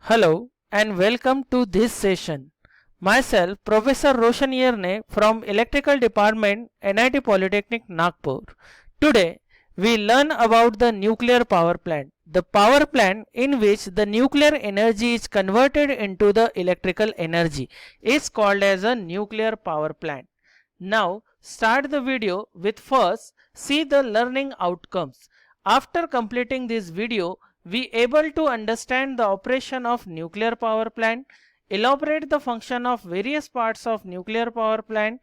Hello and welcome to this session. Myself, Professor Roshan Yerne from Electrical Department, NIT Polytechnic, Nagpur. Today, we learn about the nuclear power plant. The power plant in which the nuclear energy is converted into the electrical energy is called as a nuclear power plant. Now, start the video with first see the learning outcomes. After completing this video, we able to understand the operation of nuclear power plant, elaborate the function of various parts of nuclear power plant,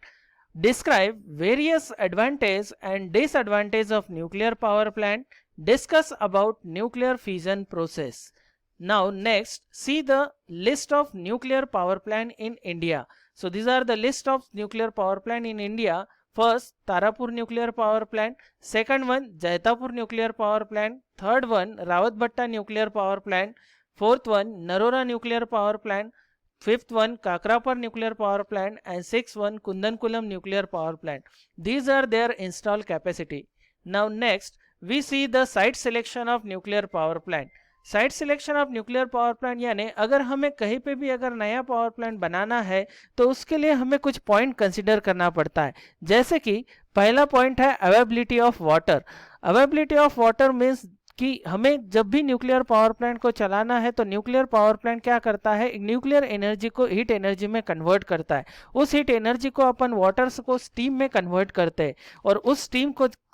describe various advantages and disadvantages of nuclear power plant, discuss about nuclear fission process. Now next, see the list of nuclear power plant in India. So these are the list of nuclear power plant in India. First, Tarapur nuclear power plant. Second one, Jaitapur nuclear power plant. Third one, Rawatbhatta nuclear power plant. Fourth one, Narora nuclear power plant. Fifth one, Kakrapar nuclear power plant. And sixth one, Kundankulam nuclear power plant. These are their installed capacity. Now next, we see the site selection of nuclear power plant. Site selection of nuclear power plant यानी अगर हमें कहीं पे भी अगर नया power plant बनाना है तो उसके लिए हमें कुछ पॉइंट कंसिडर करना पड़ता है। जैसे कि पहला पॉइंट है availability of water. Availability of water means कि हमें जब भी न्यूक्लियर पावर प्लांट को चलाना है तो न्यूक्लियर पावर प्लांट क्या करता है, न्यूक्लियर एनर्जी को हीट एनर्जी में कन्वर्ट करता है। उस हीट एनर्जी को अपन वाटर्स को स्टीम में कन्वर्ट करते हैं और उस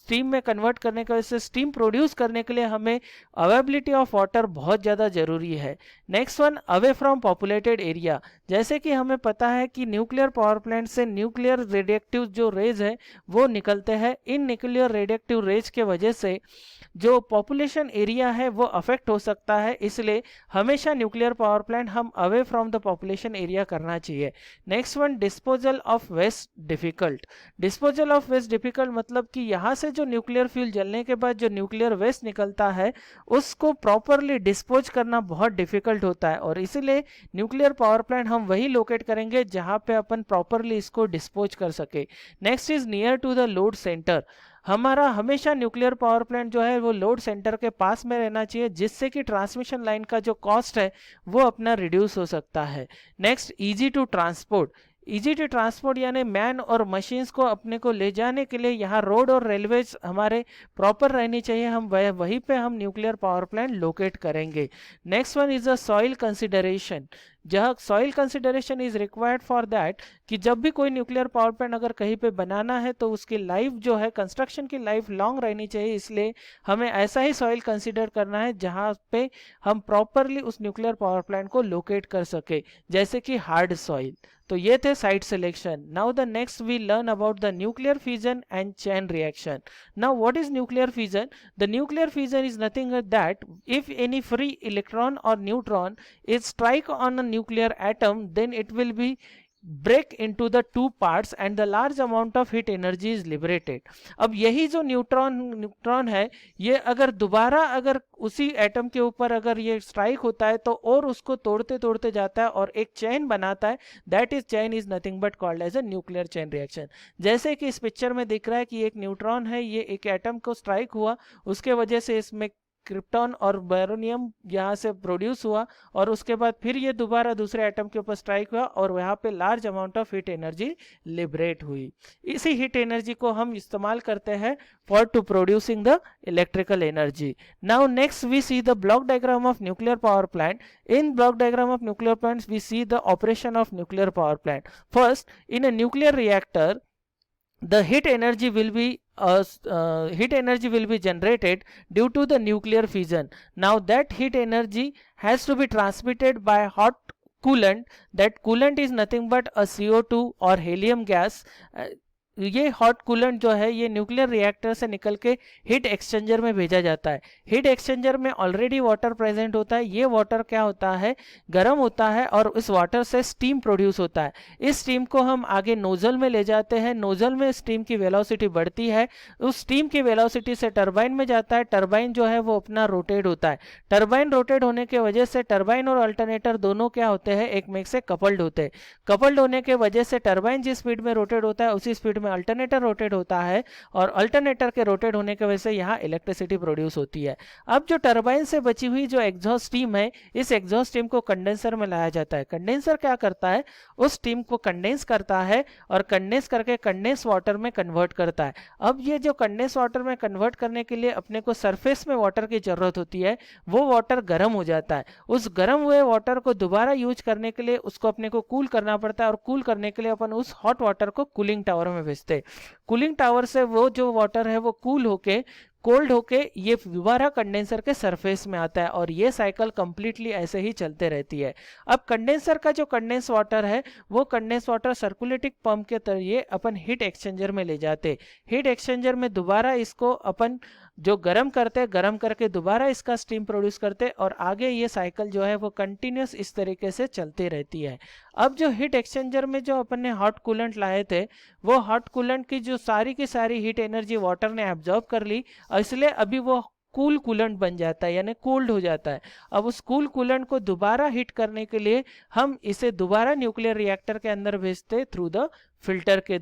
स्टीम में कन्वर्ट करने की वजह से स्टीम प्रोड्यूस करने के लिए हमें अवेलेबिलिटी ऑफ वाटर बहुत ज़्यादा ज़रूरी है। Next one, away from populated area. जैसे कि हमें पता है कि न्यूक्लियर पावर प्लांट से न्यूक्लियर रेडिएक्टिव जो रेज है वो निकलते हैं। इन न्यूक्लियर रेडिएक्टिव रेज के वजह से जो पॉपुलेशन एरिया है वो अफेक्ट हो सकता है, इसलिए हमेशा न्यूक्लियर पावर प्लांट हम away from the population area करना चाहिए। Next one, disposal of waste difficult. Disposal of waste difficult मतलब कि यहाँ से जो न्यूक्लियर फ्यूल जलने के बाद जो न्यूक्लियर वेस्ट निकलता है उसको प्रॉपरली डिस्पोज करना बहुत डिफिकल्ट होता है और इसीलिए न्यूक्लियर पावर प्लांट हम वही लोकेट करेंगे जहाँ पे अपन प्रॉपरली इसको डिस्पोज कर सके। Next is near to the load centre. हमारा हमेशा न्यूक्लियर पावर प्लांट जो है वो लोड सेंटर के पास में रहना चाहिए जिससे कि ट्रांसमिशन लाइन का जो कॉस्ट है वो अपना रिड्यूस हो सकता है। Next, easy to transport. Easy to transport यानी मैन और मशीन्स को अपने को ले जाने के लिए यहाँ रोड और रेलवेज हमारे प्रॉपर रहनी चाहिए, हम वहीं पे हम न्यूक्लियर पावर प्लांट लोकेट करेंगे। Next one is a soil consideration. जहाँ soil consideration is required for that कि जब भी कोई न्यूक्लियर पावर प्लांट अगर कहीं पे बनाना है तो उसकी लाइफ जो है कंस्ट्रक्शन की लाइफ लॉन्ग रहनी चाहिए, इसलिए हमें ऐसा ही सॉइल कंसिडर करना है जहाँ पे हम प्रॉपरली उस न्यूक्लियर पावर प्लांट को लोकेट कर सके, जैसे कि हार्ड सॉइल। तो ये थे site selection. Now the next we learn about the nuclear fission and chain reaction. Now what is nuclear fission? The nuclear fission is nothing that if any free electron or neutron is strike on a nuclear atom, then it will be break into the two parts and the large amount of heat energy is liberated. अब यही जो neutron है ये अगर दोबारा अगर उसी atom के ऊपर अगर ये स्ट्राइक होता है तो और उसको तोड़ते तोड़ते जाता है और एक चेन बनाता है, that is chain is nothing but called as a nuclear chain reaction. जैसे कि इस पिक्चर में दिख रहा है कि एक न्यूट्रॉन है, ये एक एटम को स्ट्राइक हुआ, उसके वजह से इसमें क्रिप्टॉन और बेरोनियम यहाँ से प्रोड्यूस हुआ और उसके बाद फिर ये दोबारा दूसरे एटम के ऊपर स्ट्राइक हुआ और यहाँ पे large amount of heat energy liberate हुई। इसी हीट एनर्जी को हम इस्तेमाल करते हैं for to producing the electrical energy. Now next we see the block diagram of nuclear power plant. In block diagram of nuclear plants we see the operation of nuclear power plant. First, in a nuclear reactor the heat energy will be generated due to the nuclear fission. Now that heat energy has to be transmitted by hot coolant. That coolant is nothing but a CO2 or helium gas. ये hot coolant जो है ये nuclear reactor से निकल के heat exchanger में भेजा जाता है। हीट एक्सचेंजर में ऑलरेडी वाटर प्रेजेंट होता है। ये वाटर क्या होता है, गर्म होता है और इस वाटर से स्टीम प्रोड्यूस होता है। इस स्टीम को हम आगे नोजल में ले जाते हैं। नोजल में स्टीम की वेलोसिटी बढ़ती है, उस स्टीम की वेलोसिटी से टरबाइन में जाता है। टरबाइन जो है वो अपना रोटेट होता है। टरबाइन रोटेट होने की वजह से टरबाइन और अल्टरनेटर दोनों क्या होते हैं, एक में से कपल्ड होते हैं। कपल्ड होने के वजह से टरबाइन जिस स्पीड में रोटेट होता है उसी स्पीड में अल्टरनेटर रोटेट होता है और अल्टरनेटर के रोटेट होने की वजह से यहाँ इलेक्ट्रिसिटी प्रोड्यूस होती है। अब जो टरबाइन से बची हुई जो एग्जॉस्ट स्टीम है, इस एग्जॉस्ट स्टीम को कंडेंसर में लाया जाता है। कंडेंसर क्या करता है, उस स्टीम को कंडेंस करता है और कंडेंस करके कंडेंस वाटर में कन्वर्ट करता है। अब ये जो कंडेंस वाटर में कन्वर्ट करने के लिए अपने को सरफेस में वाटर की जरूरत होती है, वो वाटर गर्म हो जाता है। उस गर्म हुए वाटर को दोबारा यूज करने के लिए उसको अपने को कूल करना पड़ता है और कूल करने के लिए अपन उस हॉट वाटर को कूलिंग टावर में भेजते हैं। कूलिंग टावर से वो जो वाटर है वो कूल होके कोल्ड होके ये दोबारा कंडेंसर के सरफेस में आता है और ये साइकिल कंप्लीटली ऐसे ही चलते रहती है। अब कंडेंसर का जो कंडेंस वाटर है वो कंडेंस वाटर सर्कुलेटिंग पंप के जरिए अपन हीट एक्सचेंजर में ले जाते। हीट एक्सचेंजर में दोबारा इसको अपन जो गर्म करते, गर्म करके दोबारा इसका स्टीम प्रोड्यूस करते और आगे ये साइकिल जो है वो कंटिन्यूस इस तरीके से चलती रहती है। अब जो हीट एक्सचेंजर में जो अपन ने हॉट कूलेंट लाए थे, वो हॉट कूलेंट की जो सारी की सारी हीट एनर्जी वाटर ने एब्जॉर्ब कर ली, इसलिए अभी वो कूल कूलेंट बन जाता है, यानी कोल्ड हो जाता है। अब उस कूल कूलेंट को दोबारा हीट करने के लिए हम इसे दोबारा न्यूक्लियर रिएक्टर के अंदर भेजते थ्रू द फिल्टर के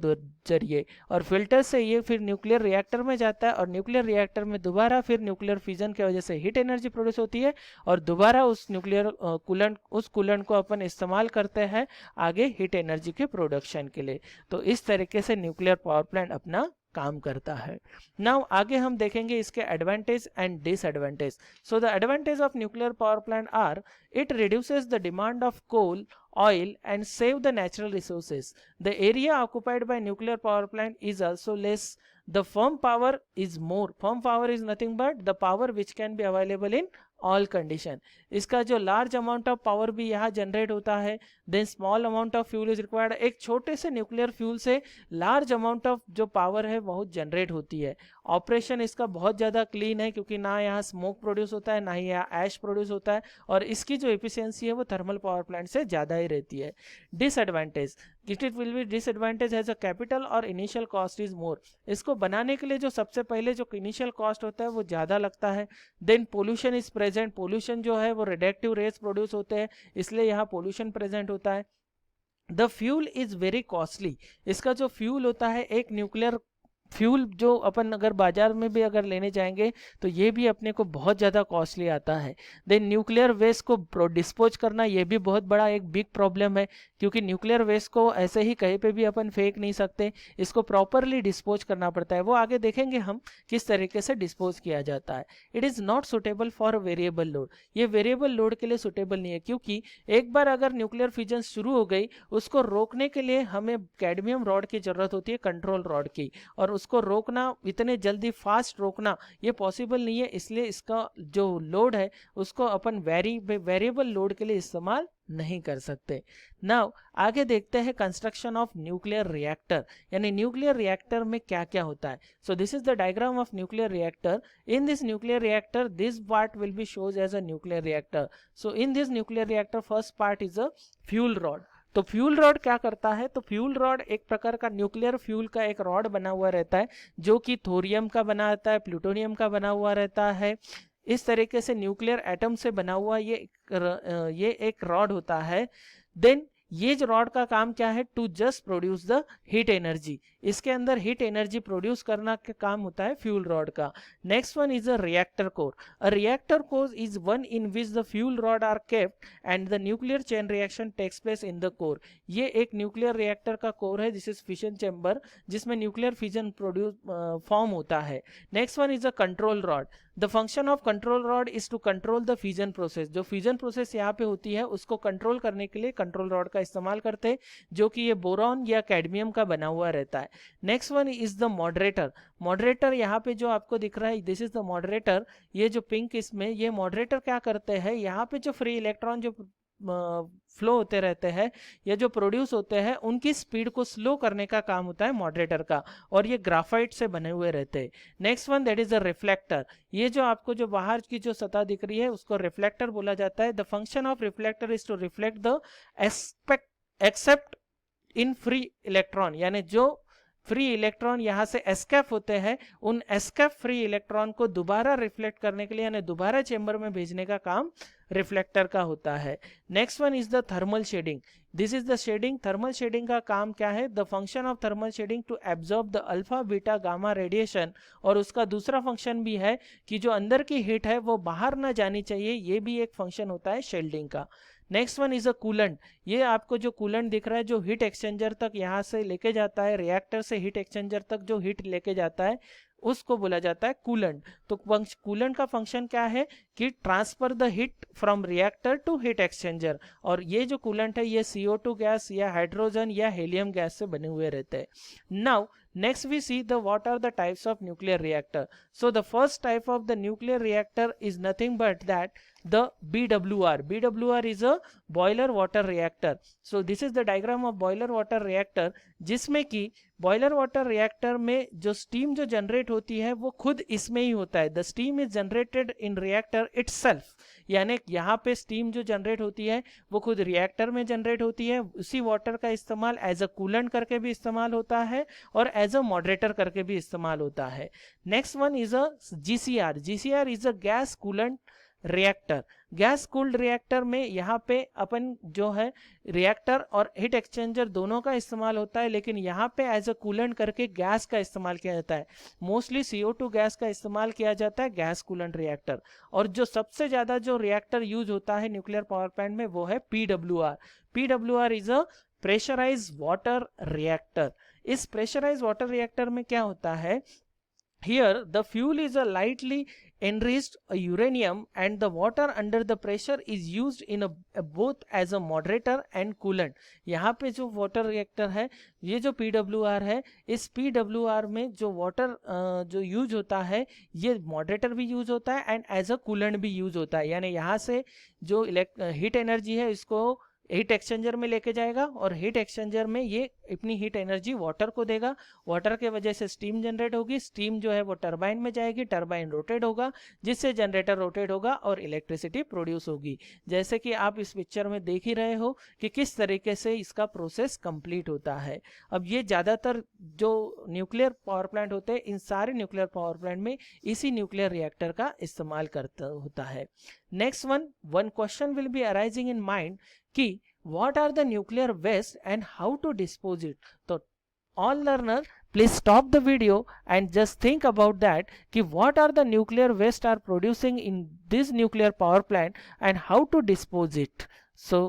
जरिए और फिल्टर से ये फिर न्यूक्लियर रिएक्टर में जाता है और न्यूक्लियर रिएक्टर में दोबारा फिर न्यूक्लियर फिजन की वजह से हीट एनर्जी प्रोड्यूस होती है और दोबारा उस न्यूक्लियर कूलेंट को अपन इस्तेमाल करते हैं आगे हीट एनर्जी के प्रोडक्शन के लिए। तो इस तरीके से न्यूक्लियर पावर प्लांट अपना काम करता है। नाउ आगे हम देखेंगे इसके advantage and disadvantage. So the advantage of nuclear power plant are it reduces the demand of coal, oil and save the natural resources. The area occupied by nuclear power plant is also less. The firm power is more. Firm power is nothing but the power which can be available in all condition. इसका जो large amount of power भी यहाँ generate होता है, then small amount of fuel is required. एक छोटे से nuclear fuel से लार्ज अमाउंट ऑफ जो पावर है बहुत जनरेट होती है। ऑपरेशन इसका बहुत ज़्यादा क्लीन है क्योंकि ना यहाँ स्मोक प्रोड्यूस होता है ना ही यहाँ ऐश प्रोड्यूस होता है और इसकी जो एफिशिएंसी है वो थर्मल पावर प्लांट से ज़्यादा ही रहती है। Disadvantage, it will be disadvantage has a capital और इनिशियल कॉस्ट इज मोर। इसको बनाने के लिए जो सबसे पहले जो इनिशियल कॉस्ट होता है वो ज़्यादा लगता है। Then pollution is present, pollution जो है वो रेडिएक्टिव रेस प्रोड्यूस होते हैं इसलिए यहाँ पोल्यूशन प्रेजेंट होता है। The fuel is very costly, इसका जो फ्यूल होता है एक न्यूक्लियर फ्यूल जो अपन अगर बाजार में भी अगर लेने जाएंगे तो ये भी अपने को बहुत ज़्यादा कॉस्टली आता है। देन न्यूक्लियर वेस्ट को डिस्पोज करना ये भी बहुत बड़ा एक बिग प्रॉब्लम है क्योंकि न्यूक्लियर वेस्ट को ऐसे ही कहीं पे भी अपन फेंक नहीं सकते, इसको प्रॉपरली डिस्पोज करना पड़ता है। वो आगे देखेंगे हम किस तरीके से डिस्पोज किया जाता है। It is not suitable for variable load, ये वेरिएबल लोड के लिए सुटेबल नहीं है क्योंकि एक बार अगर न्यूक्लियर फिजन शुरू हो गई उसको रोकने के लिए हमें कैडमियम रॉड की जरूरत होती है, कंट्रोल रॉड की, और उसको रोकना इतने जल्दी फास्ट रोकना ये पॉसिबल नहीं है। इसलिए इसका जो लोड है उसको अपन वेरिएबल लोड के लिए इस्तेमाल नहीं कर सकते। नाउ आगे देखते हैं कंस्ट्रक्शन ऑफ न्यूक्लियर रिएक्टर, यानी न्यूक्लियर रिएक्टर में क्या क्या होता है। So this is the diagram of nuclear reactor. In this nuclear reactor this part will be shows as a nuclear reactor. So in this nuclear reactor first part is a fuel rod. तो fuel rod क्या करता है, तो fuel rod एक प्रकार का nuclear fuel का एक रॉड बना हुआ रहता है जो कि थोरियम का बना रहता है, प्लूटोनियम का बना हुआ रहता है। इस तरीके से न्यूक्लियर एटम से बना हुआ ये एक रॉड होता है। देन ये जो रॉड का काम क्या है, to just produce the heat energy, इसके अंदर हीट एनर्जी प्रोड्यूस करना का काम होता है फ्यूल रॉड का। Next one is a reactor core. A reactor core is one in which the fuel rod are kept and the nuclear chain reaction takes place in the core. ये एक nuclear reactor का core है, this is fission chamber, जिसमें nuclear fission produce form होता है। Next one is a control rod. The function of control rod is to control the fusion process. जो fusion process यहाँ पे होती है उसको कंट्रोल करने के लिए कंट्रोल रॉड का इस्तेमाल करते हैं जो कि ये बोरॉन या कैडमियम का बना हुआ रहता है। Next one is the moderator. Moderator यहाँ पे जो आपको दिख रहा है दिस इज द मॉडरेटर। ये जो पिंक इसमें ये मॉडरेटर क्या करते हैं, यहाँ पे जो फ्री इलेक्ट्रॉन जो फ्लो होते रहते हैं या जो प्रोड्यूस होते हैं उनकी स्पीड को स्लो करने का काम होता है मॉडरेटर का, और ये ग्राफाइट से बने हुए रहते हैं। Next one that is a reflector. ये जो आपको जो बाहर की जो सतह दिख रही है उसको रिफ्लेक्टर बोला जाता है। The function of reflector is to reflect the except in free electron, यानी जो फ्री इलेक्ट्रॉन यहाँ से एस्केप होते हैं, उन एस्केप फ्री इलेक्ट्रॉन को दोबारा रिफ्लेक्ट करने के लिए यानी दोबारा चेंबर में भेजने का काम रिफ्लेक्टर का होता है। Next one is the thermal shedding. This is the shedding. Thermal shedding का काम क्या है? The function of thermal shedding to absorb the alpha beta gamma radiation, और उसका दूसरा फंक्शन भी है कि जो अंदर की हीट है वो बाहर ना जानी चाहिए, ये भी एक फंक्शन होता है शेल्डिंग का। Next one is a coolant. ये आपको जो कूलेंट दिख रहा है जो हीट एक्सचेंजर तक यहाँ से लेके जाता है, रिएक्टर से हीट एक्सचेंजर तक जो हीट लेके जाता है उसको बोला जाता है कूलेंट। तो कूलेंट का फंक्शन क्या है कि transfer the heat from reactor to heat exchanger, और ये जो कूलेंट है ये CO2 गैस या हाइड्रोजन या हेलियम गैस से बने हुए रहते हैं। Now next we see the what are the types of nuclear reactor. So the first type of the nuclear reactor is nothing but that the BWR. BWR is a boiler water reactor. So this is the diagram of boiler water reactor, जिसमें कि boiler water reactor में जो steam जो generate होती है वो खुद इसमें ही होता है। The steam is generated in reactor itself, यानी यहाँ पे स्टीम जो जनरेट होती है वो खुद रिएक्टर में जनरेट होती है। उसी वाटर का इस्तेमाल एज अ कूलेंट करके भी इस्तेमाल होता है और एज अ मॉडरेटर करके भी इस्तेमाल होता है। Next one is a GCR। GCR is a gas coolant reactor. Gas cooled reactor में यहाँ पे अपन जो है रिएक्टर और हीट एक्सचेंजर दोनों का इस्तेमाल होता है, लेकिन यहाँ पे एज अ कूलेंट करके गैस का इस्तेमाल किया जाता है। मोस्टली CO2 गैस का इस्तेमाल किया जाता है गैस कूलेंट रिएक्टर। और जो सबसे ज़्यादा जो रिएक्टर यूज होता है न्यूक्लियर पावर प्लांट में वो है PWR। PWR is a pressurise water reactor. इस प्रेशराइज वाटर रिएक्टर में क्या होता है? Here the fuel is a lightly enriched uranium and the water under the pressure is used in a both as a moderator and coolant. यहाँ पे जो water reactor है, ये जो PWR है, इस PWR में जो वाटर जो यूज होता है ये मॉडरेटर भी यूज होता है एंड एज अ कूलेंट भी यूज होता है। यानी यहाँ से जो हीट एनर्जी है इसको हीट एक्सचेंजर में लेके जाएगा और हीट एक्सचेंजर में ये अपनी हीट एनर्जी वाटर को देगा। वाटर के वजह से स्टीम जनरेट होगी, स्टीम जो है वो टरबाइन में जाएगी, टरबाइन रोटेट होगा जिससे जनरेटर रोटेट होगा और इलेक्ट्रिसिटी प्रोड्यूस होगी। जैसे कि आप इस पिक्चर में देख ही रहे हो कि किस तरीके से इसका प्रोसेस कंप्लीट होता है। अब ये ज़्यादातर जो न्यूक्लियर पावर प्लांट होते हैं इन सारे न्यूक्लियर पावर प्लांट में इसी न्यूक्लियर रिएक्टर का इस्तेमाल करता होता है। Next one question will be arising in mind कि what are the nuclear waste and how to dispose it. So all learner please stop the video and just think about that कि what are the nuclear waste are producing in this nuclear power plant and how to dispose it. So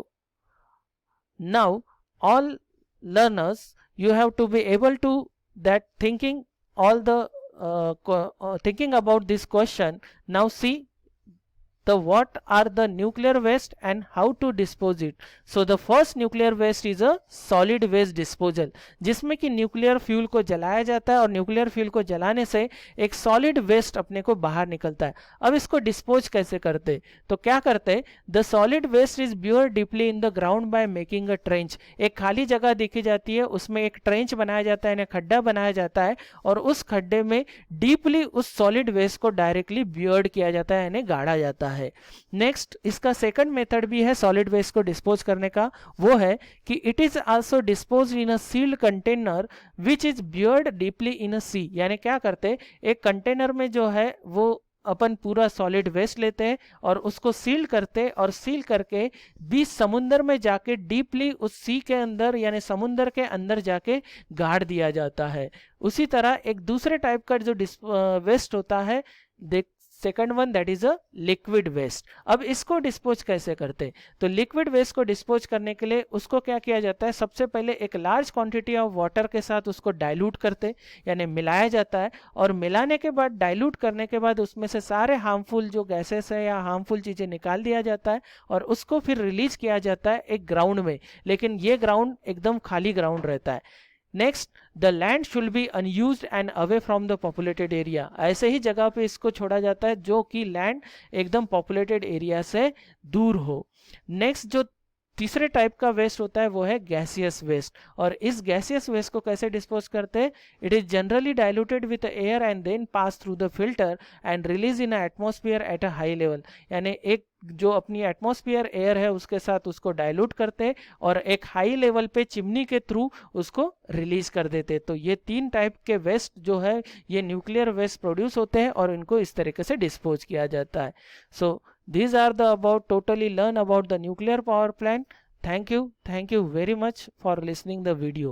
now all learners you have to be able to that thinking all the thinking about this question. Now see the what are the nuclear waste and how to dispose it. So the first nuclear waste is a solid waste disposal, जिसमें कि nuclear fuel को जलाया जाता है और nuclear fuel को जलाने से एक सॉलिड वेस्ट अपने को बाहर निकलता है। अब इसको डिस्पोज कैसे करते? तो क्या करते? The solid waste is buried deeply in the ground by making a trench. एक खाली जगह देखी जाती है, उसमें एक ट्रेंच बनाया जाता है, खड्डा बनाया जाता है और उस खड्डे में डीपली उस सॉलिड वेस्ट को डायरेक्टली ब्योर्ड किया जाता है, यानी गाड़ा जाता है। नेक्स्ट इसका सेकंड मेथड भी है सॉलिड वेस्ट को डिस्पोज करने का, वो है कि it is also disposed in a sealed container which is buried deeply in a sea. यानी क्या करते? एक कंटेनर में जो है वो अपन पूरा सॉलिड वेस्ट लेते हैं और उसको सील करते और सील करके बीच समुंदर में जाके डीपली उस सी के अंदर यानी समुंदर के अंदर जाके गाड़ दिया जाता है। उसी तरह एक दूसरे टाइप का जो वेस्ट होता है देख second one that is a liquid waste. अब इसको डिस्पोज कैसे करते? तो लिक्विड वेस्ट को डिस्पोज करने के लिए उसको क्या किया जाता है? सबसे पहले एक लार्ज क्वांटिटी ऑफ वाटर के साथ उसको डाइल्यूट करते यानी मिलाया जाता है और मिलाने के बाद डाइल्यूट करने के बाद उसमें से सारे हार्मफुल जो गैसेस है या हार्मफुल चीज़ें निकाल दिया जाता है और उसको फिर रिलीज किया जाता है एक ग्राउंड में, लेकिन ये ग्राउंड एकदम खाली ग्राउंड रहता है। Next the land should be unused and away from the populated area. ऐसे ही जगह पे इसको छोड़ा जाता है जो कि लैंड एकदम पॉपुलेटेड एरिया से दूर हो। नेक्स्ट जो तीसरे टाइप का वेस्ट होता है वो है गैसियस वेस्ट, और इस गैसियस वेस्ट को कैसे डिस्पोज करते हैं? It is generally diluted with air and then pass through the filter and release in atmosphere at a high level. यानी एक जो अपनी एटमॉस्फेयर एयर है उसके साथ उसको डाइल्यूट करते हैं और एक हाई लेवल पे चिमनी के थ्रू उसको रिलीज कर देते हैं। तो ये तीन टाइप के वेस्ट जो है ये न्यूक्लियर वेस्ट प्रोड्यूस होते हैं और इनको इस तरीके से डिस्पोज किया जाता है। सो these are the about totally learn about the nuclear power plant. Thank you very much for listening the video.